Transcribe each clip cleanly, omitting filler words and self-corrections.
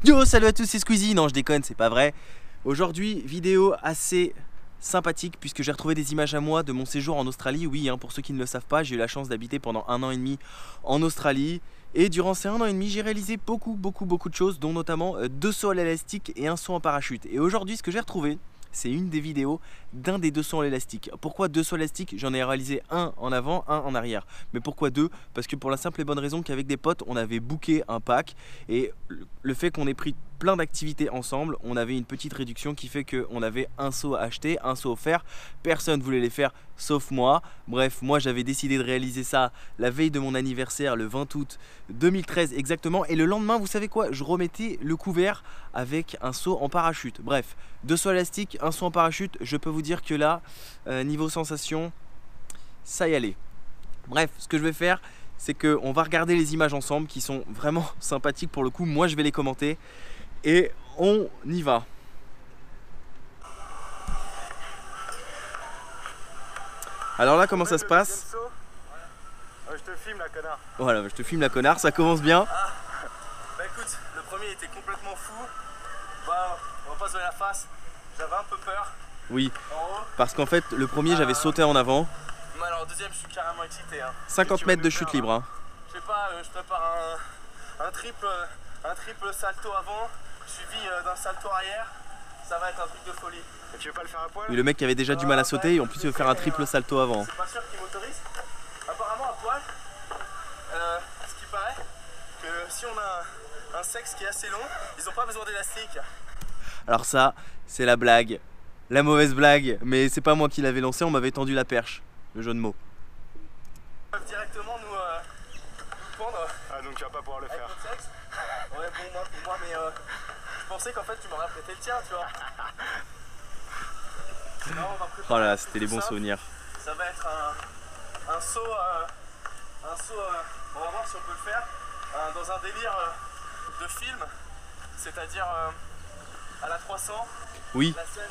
Yo, salut à tous, c'est Squeezie. Non, je déconne, c'est pas vrai. Aujourd'hui, vidéo assez sympathique puisque j'ai retrouvé des images à moi de mon séjour en Australie. Oui, pour ceux qui ne le savent pas, j'ai eu la chance d'habiter pendant 1 an et demi en Australie. Et durant ces 1 an et demi, j'ai réalisé beaucoup de choses, dont notamment 2 sauts à l'élastique et un saut en parachute. Et aujourd'hui, ce que j'ai retrouvé, c'est une des vidéos d'un des 2 sauts à l'élastique. Pourquoi 2 sauts à l'élastique? J'en ai réalisé un en avant, un en arrière. Mais pourquoi 2? Parce que pour la simple et bonne raison qu'avec des potes, on avait booké un pack. Et le fait qu'on ait pris plein d'activités ensemble, on avait une petite réduction qui fait qu'on avait un saut à acheter, un saut offert. Personne ne voulait les faire sauf moi. Bref, moi j'avais décidé de réaliser ça la veille de mon anniversaire, le 20 août 2013 exactement. Et le lendemain, vous savez quoi? Je remettais le couvert avec un saut en parachute. Bref, 2 sauts élastiques, un saut en parachute. Je peux vous dire que là, niveau sensation, ça y allait. Bref, ce que je vais faire, c'est qu'on va regarder les images ensemble qui sont vraiment sympathiques pour le coup. Moi, je vais les commenter. Et on y va. Alors là, comment ça se passe? Je te filme la connard. Voilà, je te filme la connard, ça commence bien. Bah écoute, le premier était complètement fou. Bah, on va pas se voir la face. J'avais un peu peur. Oui, En haut. parce qu'en fait, le premier, j'avais sauté en avant. Mais alors, le deuxième, je suis carrément excité. 50 mètres de chute libre. Je sais pas, je prépare un triple salto avant, suivi d'un salto arrière. Ça va être un truc de folie. Et tu veux pas le faire à poil? Et le mec qui avait déjà du mal à sauter, et en plus il veut faire un triple salto avant. C'est pas sûr qu'il m'autorise. Apparemment à poil, ce qui paraît, que si on a un sexe qui est assez long, ils ont pas besoin d'élastique. Alors ça, c'est la blague. La mauvaise blague, mais c'est pas moi qui l'avais lancé, on m'avait tendu la perche. Le jeu de mots. Ils peuvent directement nous pendre. Ah donc tu vas pas pouvoir le faire. Notre sexe. Ouais bon moi pour moi mais je pensais qu'en fait tu m'aurais prêté le tien tu vois. Là, on va préparer Oh là là, c'était les bons souvenirs. Ça va être un saut, on va voir si on peut le faire, dans un délire de film, c'est-à-dire à la 300. Oui, La scène,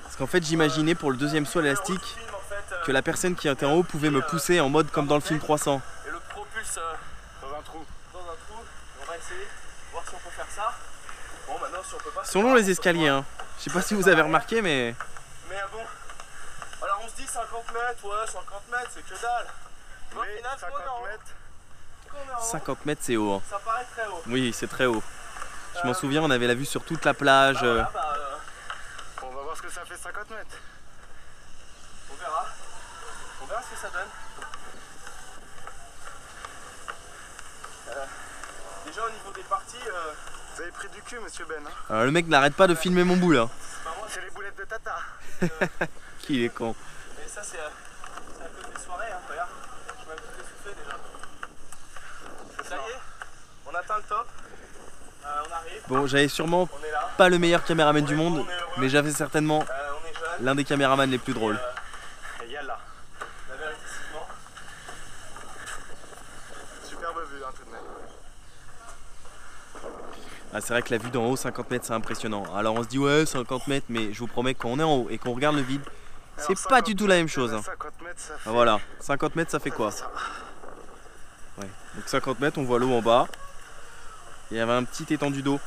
parce qu'en fait j'imaginais pour le deuxième saut à l'élastique film, en fait, que la personne qui était en haut pouvait me pousser en mode comme dans le film 300. et le propulse dans un trou. On va essayer, voir si on peut faire ça. Bon maintenant si on peut pas. Ils sont longs les escaliers, Je sais pas si vous avez remarqué mais... Mais bon, alors on se dit 50 mètres, ouais 50 mètres c'est que dalle. Mais au final, 50 mètres c'est haut. ça paraît très haut. Oui, c'est très haut. Je m'en souviens, on avait la vue sur toute la plage. Voilà, on va voir ce que ça fait 50 mètres. On verra ce que ça donne. Déjà au niveau des parties, vous avez pris du cul monsieur Ben. Alors le mec n'arrête pas de filmer mon bout là. C'est les boulettes de tata. Qui est con. Et ça c'est à cause des soirées, regarde. Je suis même tout essoufflé déjà. Ça y est, on atteint le top. On arrive. Bon, j'avais sûrement On est là. pas le meilleur caméraman du monde, On est heureux. mais j'avais certainement On est jeune. l'un des caméramans les plus drôles. Et yalla. La véritablement. Superbe vue tout de même. C'est vrai que la vue d'en haut, 50 mètres, c'est impressionnant. Alors on se dit ouais, 50 mètres, mais je vous promets que quand on est en haut et qu'on regarde le vide, c'est pas du tout la même chose. 50 mètres, ça fait... Voilà, 50 mètres, ça fait quoi? Ouais. Donc 50 mètres, on voit l'eau en bas. Il y avait un petit étendu d'eau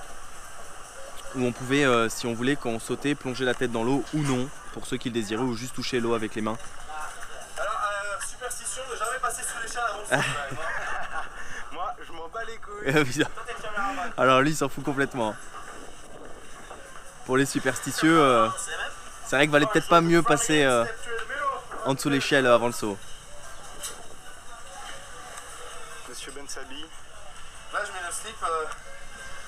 où on pouvait, si on voulait, quand on sautait, plonger la tête dans l'eau ou non, pour ceux qui le désiraient, ou juste toucher l'eau avec les mains. Alors, superstition, ne jamais passer sous l'échelle avant le saut. Moi, je m'en bats les couilles. Toi, t'es le caméraman. Alors lui, il s'en fout complètement. Pour les superstitieux, c'est vrai qu'il valait peut-être pas mieux passer en dessous de l'échelle avant le saut. Monsieur Ben s'habille. Là, je mets le slip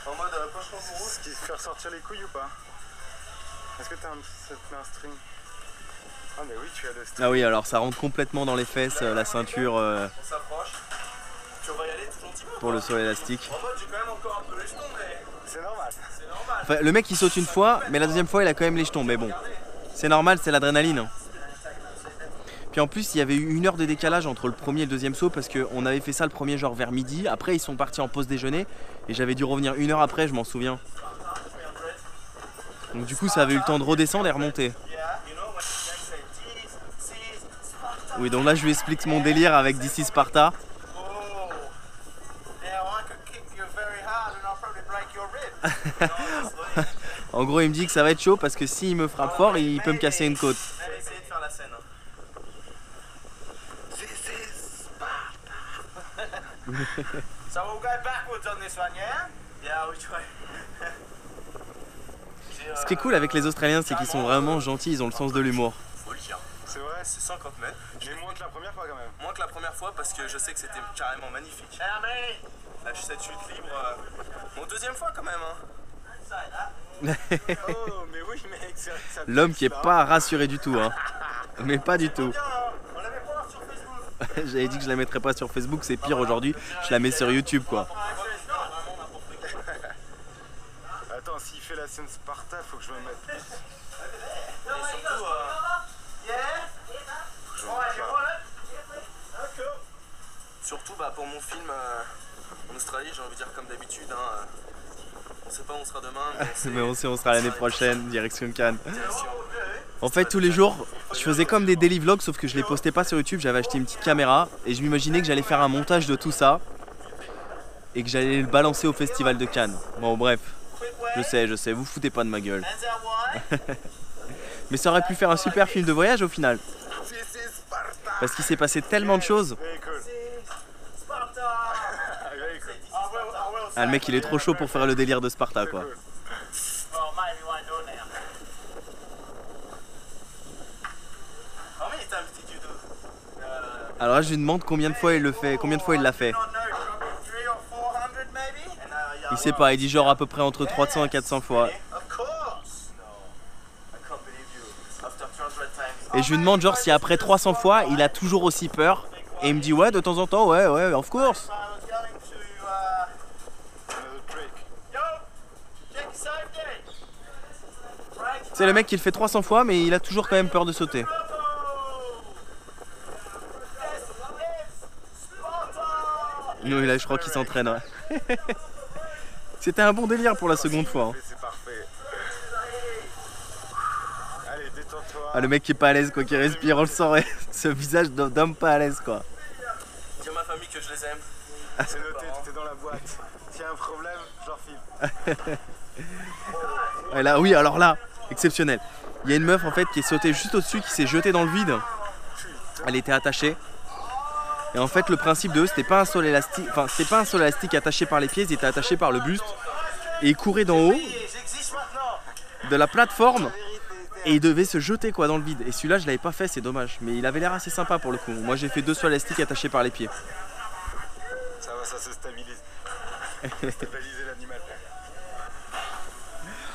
en mode poche kangourou. Ce qui fait ressortir les couilles ou pas? Est-ce que ça te met un string? Ah, mais oui, tu as le string. Ah oui, alors ça rentre complètement dans les fesses, la ceinture On s'approche. Tu vas y aller tout gentiment. pour le saut élastique. En mode, j'ai quand même encore un peu les jetons, mais. C'est normal. C'est normal. Enfin, le mec il saute une fois, mais la deuxième fois il a quand même les jetons. Mais bon, c'est normal, c'est l'adrénaline. Puis en plus, il y avait eu 1 heure de décalage entre le premier et le deuxième saut parce qu'on avait fait ça le premier genre vers midi. Après, ils sont partis en pause déjeuner et j'avais dû revenir 1 heure après, je m'en souviens. Donc du coup, ça avait eu le temps de redescendre et remonter. Oui, donc là, je lui explique mon délire avec DC Sparta. En gros, il me dit que ça va être chaud parce que s'il me frappe fort, il peut me casser une côte. Allez, essayez de faire la scène. So we'll go backwards on this one, yeah? Yeah, we try. Ce qui est cool avec les Australiens, c'est qu'ils sont vraiment gentils, ils ont le sens de l'humour. Faut le dire. C'est vrai, C'est 50 mètres. j'ai moins que la première fois quand même. Moins que la première fois parce que je sais que c'était carrément magnifique. Lâche cette chute libre. Bon, deuxième fois quand même. Hein. Oh, mais oui, mec, ça L'homme qui est pas rassuré du tout, hein. Mais pas du tout. Bien, on l'avait pas sur Facebook. J'avais dit que je la mettrais pas sur Facebook, c'est pire aujourd'hui, je la mets sur YouTube quoi. Attends, s'il fait la scène Sparta, faut que je me mette. Et surtout, surtout bah, pour mon film en Australie, j'ai envie de dire comme d'habitude. Hein, on sait pas où on sera demain, mais on sait. Mais on sait, on sera l'année prochaine, direction Cannes. Direction. En fait, tous les jours, je faisais comme des daily vlogs, sauf que je les postais pas sur YouTube. J'avais acheté une petite caméra et je m'imaginais que j'allais faire un montage de tout ça et que j'allais le balancer au festival de Cannes. Bon, bref, je sais, vous foutez pas de ma gueule. Mais ça aurait pu faire un super film de voyage au final. Parce qu'il s'est passé tellement de choses. Very cool. Very cool. Ah, le mec, il est trop chaud pour faire le délire de Sparta quoi. Cool. Alors là, je lui demande combien de fois il le fait, combien de fois il l'a fait. Il sait pas, il dit genre à peu près entre 300 et 400 fois. Et je lui demande genre si après 300 fois, il a toujours aussi peur. Et il me dit ouais, de temps en temps, ouais, of course. Another trick. C'est le mec qui le fait 300 fois, mais il a toujours quand même peur de sauter. Non, là, je crois qu'il s'entraîne. Ouais. C'était un bon délire pour la seconde fois. Hein. C'est parfait. Allez, détends-toi. Ah, le mec qui est pas à l'aise, quoi, qui respire, on le sent. Ouais. Ce visage d'homme pas à l'aise, quoi. Dis à ma famille que je les aime. C'est noté, t'es dans la boîte. S'il y a un problème, je leur file. Ouais, là, oui, alors là, exceptionnel. Il y a une meuf en fait qui est sautée juste au-dessus, qui s'est jetée dans le vide. Elle était attachée. Et en fait, le principe de eux, c'était pas un sol élastique, enfin, c'était pas un sol élastique attaché par les pieds, ils étaient attachés par le buste. Et ils couraient d'en haut J'existe maintenant. de la plateforme et ils devaient se jeter quoi dans le vide. Et celui-là, je l'avais pas fait, c'est dommage. Mais il avait l'air assez sympa pour le coup. Moi, j'ai fait 2 sols élastiques attachés par les pieds. Ça va, ça se stabilise. Stabiliser l'animal.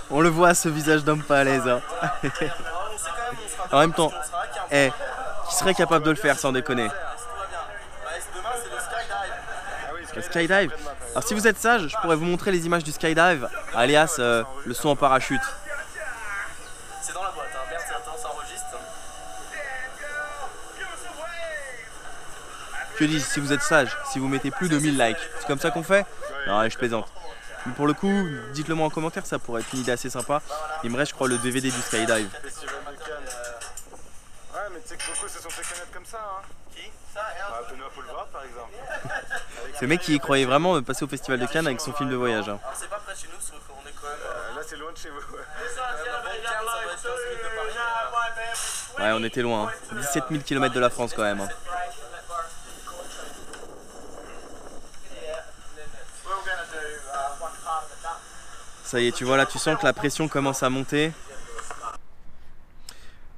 On le voit, ce visage d'homme pas à l'aise. Hein. On sait quand même où on sera En même temps, parce qu'on sera à 15. qui serait capable de le faire sans déconner? Tout va bien. Bah, demain, c'est le skydive. Ah oui, Le skydive. Alors si vous êtes sage, je pourrais vous montrer les images du skydive, alias le saut en parachute. C'est dans la boîte, hein. Merde, attends, ça enregistre. Que dis-je, si vous êtes sage, si vous mettez plus de 1000 likes, c'est comme ça qu'on fait? Non, allez, je plaisante. Mais pour le coup, dites-le moi en commentaire, ça pourrait être une idée assez sympa. Il me reste, je crois, le DVD du skydive. Festival de Cannes. Ouais, mais tu sais que beaucoup se sont fait connaître comme ça, hein. Qui? Ça, Ah, Benoît Poulvord, par exemple. Ce mec qui croyait vraiment passer au festival de Cannes avec son film de voyage. Hein. Alors, c'est pas près de chez nous, sauf qu'on est quand même. Là, c'est loin de chez vous. Ouais, on était loin. Hein. 17 000 km de la France quand même. Hein. Ça y est, tu vois là, tu sens que la pression commence à monter.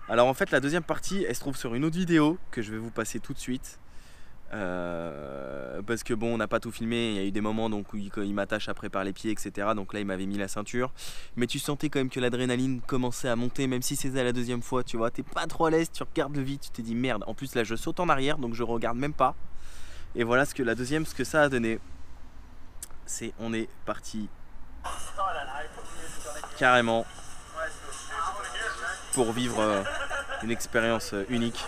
Alors en fait, la deuxième partie, elle se trouve sur une autre vidéo que je vais vous passer tout de suite. Parce que bon, on n'a pas tout filmé, il y a eu des moments donc, où il m'attache après par les pieds, etc. Donc là, il m'avait mis la ceinture. Mais tu sentais quand même que l'adrénaline commençait à monter, même si c'était la deuxième fois, tu vois. T'es pas trop à l'aise, tu regardes le vide, tu te dis merde. En plus, là, je saute en arrière, donc je regarde même pas. Et voilà ce que la deuxième, ce que ça a donné. C'est, on est parti carrément pour vivre une expérience unique.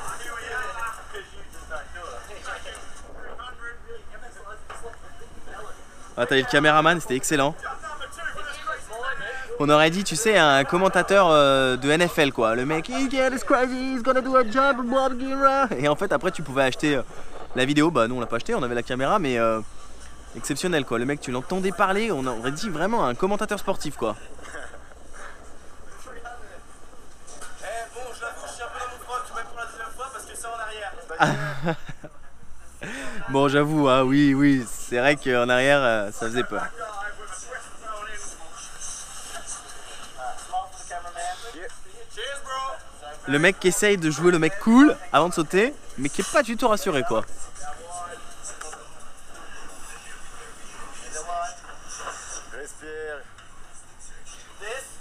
Ah, t'as eu le caméraman, c'était excellent. On aurait dit, tu sais, un commentateur de NFL quoi. Le mec, it's crazy, he's gonna do a jump, et en fait après tu pouvais acheter la vidéo. Bah nous on l'a pas acheté, on avait la caméra, mais exceptionnel quoi. Le mec, tu l'entendais parler, on aurait dit vraiment un commentateur sportif quoi. Bon, je l'avoue, je suis un peu dans mon froc, même pour la deuxième fois parce que c'est en arrière. Bon, j'avoue, hein, oui, c'est vrai qu'en arrière, ça faisait peur. Le mec qui essaye de jouer le mec cool avant de sauter, mais qui est pas du tout rassuré quoi. Respire.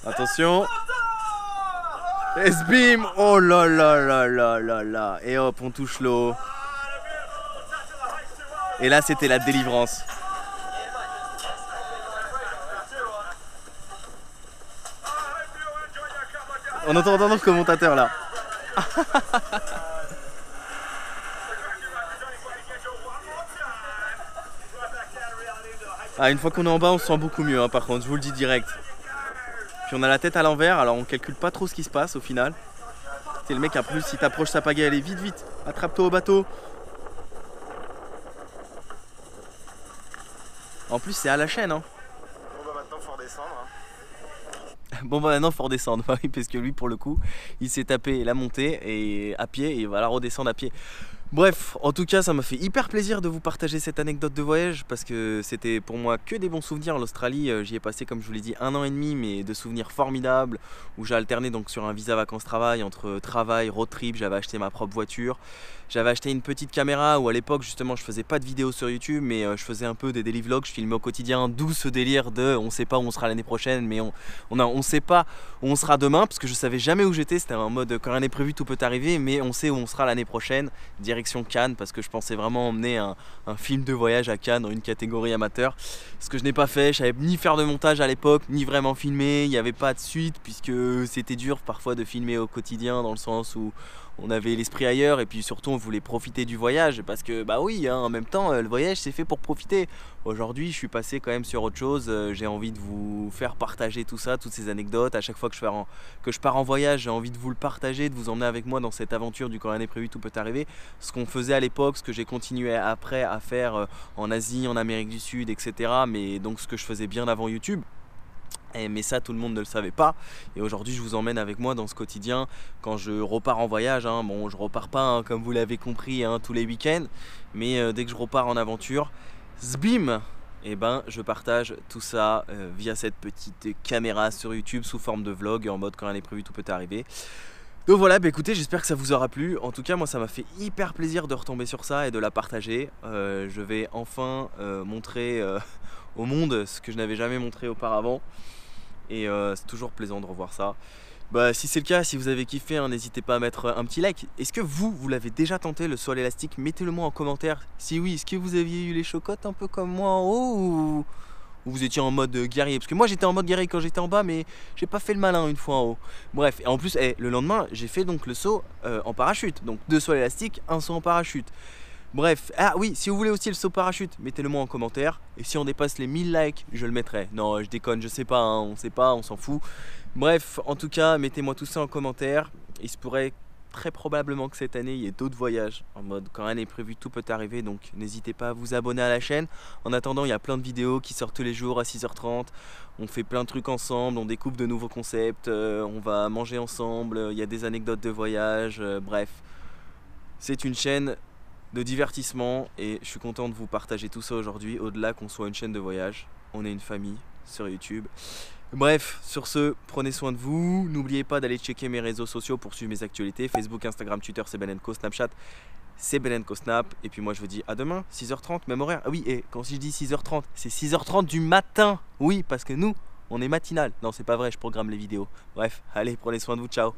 Attention. S-beam. Oh là là là là là là. Et hop, on touche l'eau. Et là, c'était la délivrance. On entend le commentateur là. Ah, une fois qu'on est en bas, on se sent beaucoup mieux hein, par contre, je vous le dis direct. Puis on a la tête à l'envers, alors on calcule pas trop ce qui se passe au final. C'est le mec, en plus, si t'approches sa pagaie, allez vite, attrape-toi au bateau. En plus, c'est à la chaîne hein. Bon bah maintenant faut redescendre. Bon bah maintenant faut redescendre, oui, parce que lui pour le coup il s'est tapé la montée et à pied et il va la redescendre à pied. Bref, en tout cas ça m'a fait hyper plaisir de vous partager cette anecdote de voyage parce que c'était pour moi que des bons souvenirs. L'Australie, j'y ai passé comme je vous l'ai dit 1 an et demi, mais de souvenirs formidables où j'ai alterné donc sur un visa vacances-travail entre travail, road trip. J'avais acheté ma propre voiture, j'avais acheté une petite caméra où à l'époque justement je faisais pas de vidéos sur YouTube mais je faisais un peu des daily vlogs, je filmais au quotidien, d'où ce délire de on sait pas où on sera l'année prochaine mais on sait pas où on sera demain parce que je savais jamais où j'étais, c'était en mode quand rien n'est prévu tout peut arriver mais on sait où on sera l'année prochaine, direction Cannes parce que je pensais vraiment emmener un film de voyage à Cannes dans une catégorie amateur, ce que je n'ai pas fait. Je savais ni faire de montage à l'époque ni vraiment filmer, il n'y avait pas de suite puisque c'était dur parfois de filmer au quotidien dans le sens où on avait l'esprit ailleurs et puis surtout on voulait profiter du voyage parce que bah oui hein, en même temps le voyage c'est fait pour profiter. Aujourd'hui je suis passé quand même sur autre chose, j'ai envie de vous faire partager tout ça, toutes ces anecdotes. À chaque fois que je pars en voyage j'ai envie de vous le partager, de vous emmener avec moi dans cette aventure du quand rien n'est prévu tout peut arriver. Ce qu'on faisait à l'époque, ce que j'ai continué après à faire en Asie, en Amérique du Sud etc. Mais donc ce que je faisais bien avant YouTube. Mais ça tout le monde ne le savait pas et aujourd'hui je vous emmène avec moi dans ce quotidien quand je repars en voyage hein. Bon je repars pas hein, comme vous l'avez compris hein, tous les week-ends mais dès que je repars en aventure zbim et ben je partage tout ça via cette petite caméra sur YouTube sous forme de vlog en mode quand rien n'est prévu tout peut arriver. Donc voilà, bah écoutez, j'espère que ça vous aura plu. En tout cas, moi ça m'a fait hyper plaisir de retomber sur ça et de la partager. Je vais enfin montrer au monde ce que je n'avais jamais montré auparavant. Et c'est toujours plaisant de revoir ça. Bah si c'est le cas, si vous avez kiffé, hein, n'hésitez pas à mettre un petit like. Est-ce que vous l'avez déjà tenté le saut à l'élastique? Mettez-le moi en commentaire. Si oui, est-ce que vous aviez eu les chocottes un peu comme moi en haut ou vous étiez en mode guerrier? Parce que moi j'étais en mode guerrier quand j'étais en bas mais j'ai pas fait le malin une fois en haut. Bref, et en plus le lendemain j'ai fait donc le saut en parachute. Donc 2 sauts à l'élastique, 1 saut en parachute. Bref, ah oui, si vous voulez aussi le saut parachute, mettez-le moi en commentaire. Et si on dépasse les 1000 likes, je le mettrai. Non, je déconne, je sais pas, hein, on sait pas, on s'en fout. Bref, en tout cas, mettez-moi tout ça en commentaire. Il se pourrait très probablement que cette année, il y ait d'autres voyages. En mode, quand rien n'est prévu, tout peut arriver. Donc n'hésitez pas à vous abonner à la chaîne. En attendant, il y a plein de vidéos qui sortent tous les jours à 6h30. On fait plein de trucs ensemble, on découvre de nouveaux concepts. On va manger ensemble, il y a des anecdotes de voyage. Bref, c'est une chaîne de divertissement et je suis content de vous partager tout ça aujourd'hui. Au-delà qu'on soit une chaîne de voyage, on est une famille sur YouTube. Bref, sur ce, prenez soin de vous. N'oubliez pas d'aller checker mes réseaux sociaux pour suivre mes actualités. Facebook, Instagram, Twitter, c'est Ben & Co. Snapchat, c'est Ben & Co Snap. Et puis moi je vous dis à demain, 6h30, même horaire. Ah oui, et quand je dis 6h30, c'est 6h30 du matin. Oui, parce que nous, on est matinal. Non, c'est pas vrai, je programme les vidéos. Bref, allez, prenez soin de vous, ciao.